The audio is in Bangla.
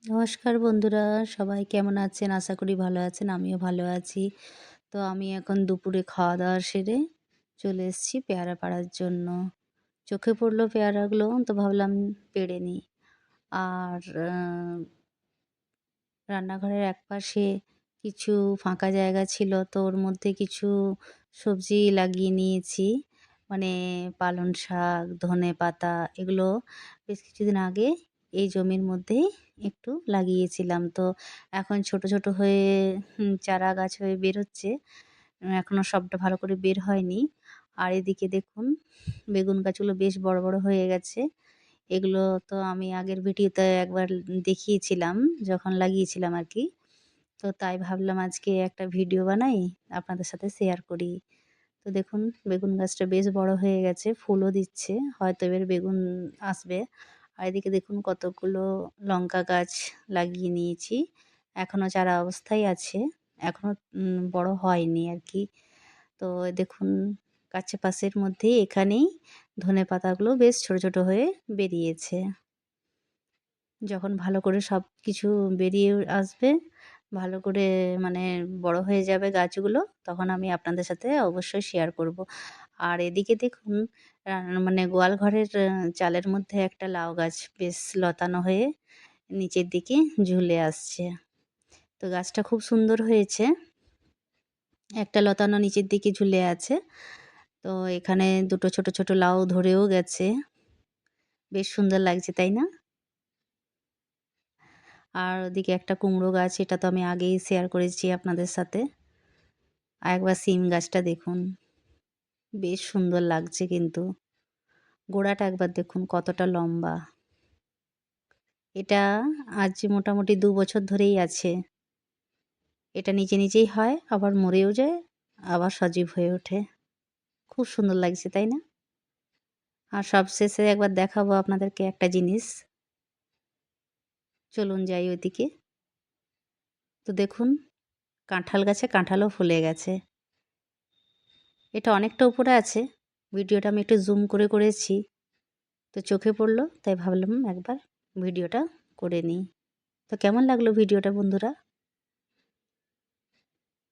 নমস্কার বন্ধুরা, সবাই কেমন আছেন? আশা করি ভালো আছেন। আমিও ভালো আছি। তো আমি এখন দুপুরে খাওয়া-দাওয়া সেরে চলে এসেছি পেয়ারা পাড়ার জন্য। চোখে পড়লো পেয়ারাগুলো তো ভাবলাম পেড়ে নিই। আর রান্নাঘরের একপাশে কিছু ফাঁকা জায়গা ছিল, তো ওর মধ্যে কিছু সবজি লাগিয়ে নিয়েছি। মানে পালং শাক, ধনেপাতা এগুলো বেশ কিছুদিন আগে এই জমির মধ্যেই একটু লাগিয়েছিলাম। তো এখন ছোট, ছোট হয়ে চারা গাছ হয়ে বেরোচ্ছে। এখনও সবটা ভালো করে বের হয়নি। আর এদিকে দেখুন বেগুন গাছগুলো বেশ বড়, বড় হয়ে গেছে। এগুলো তো আমি আগের ভিডিওতে একবার দেখিয়েছিলাম যখন লাগিয়েছিলাম আরকি। তো তাই ভাবলাম আজকে একটা ভিডিও বানাই, আপনাদের সাথে শেয়ার করি। তো দেখুন বেগুন গাছটা বেশ বড় হয়ে গেছে, ফুলও দিচ্ছে। হয়তো এবার বেগুন আসবে। আর এদিকে দেখুন কতগুলো লঙ্কা গাছ লাগিয়ে নিয়েছি। এখনও চারা অবস্থায় আছে। এখনও বড় হয়নি আরকি। তো দেখুন কাছে পাশের মধ্যেই এখানেই ধনেপাতাগুলো বেশ ছোট, ছোট হয়ে বেরিয়েছে। যখন ভালো করে সবকিছু বেরিয়ে আসবে, ভালো করে মানে বড় হয়ে যাবে গাছগুলো, তখন আমি আপনাদের সাথে অবশ্যই শেয়ার করব। আর এদিকে দেখুন মানে গোয়াল ঘরের চালের মধ্যে একটা লাউ গাছ বেশ লতানো হয়ে নিচের দিকে ঝুলে আসছে। তো গাছটা খুব সুন্দর হয়েছে। একটা লতানো নিচের দিকে ঝুলে আছে। তো এখানে দুটো ছোট, ছোট লাউ ধরেও গেছে। বেশ সুন্দর লাগছে, তাই না? আর ওদিকে একটা কুমড়ো গাছ, এটা তো আমি আগেই শেয়ার করেছি আপনাদের সাথে। আর একবার সিম গাছটা দেখুন, বেশ সুন্দর লাগছে কিন্তু। গোড়াটা একবার দেখুন কতটা লম্বা। এটা আজ মোটামুটি ২ বছর ধরেই আছে। এটা নিজে নিজেই হয়, আবার মরেও যায়, আবার সজীব হয়ে ওঠে। খুব সুন্দর লাগছে, তাই না? আর সবশেষে একবার দেখাবো আপনাদেরকে একটা জিনিস। চলুন যাই ওইদিকে। তো দেখুন কাঁঠাল গাছে কাঁঠালও ফুলে গেছে। এটা অনেকটা উপরে আছে। ভিডিওটা আমি একটু জুম করে করেছি। তো চোখে পড়লো তাই ভাবলাম একবার ভিডিওটা করে নিই। তো কেমন লাগলো ভিডিওটা বন্ধুরা?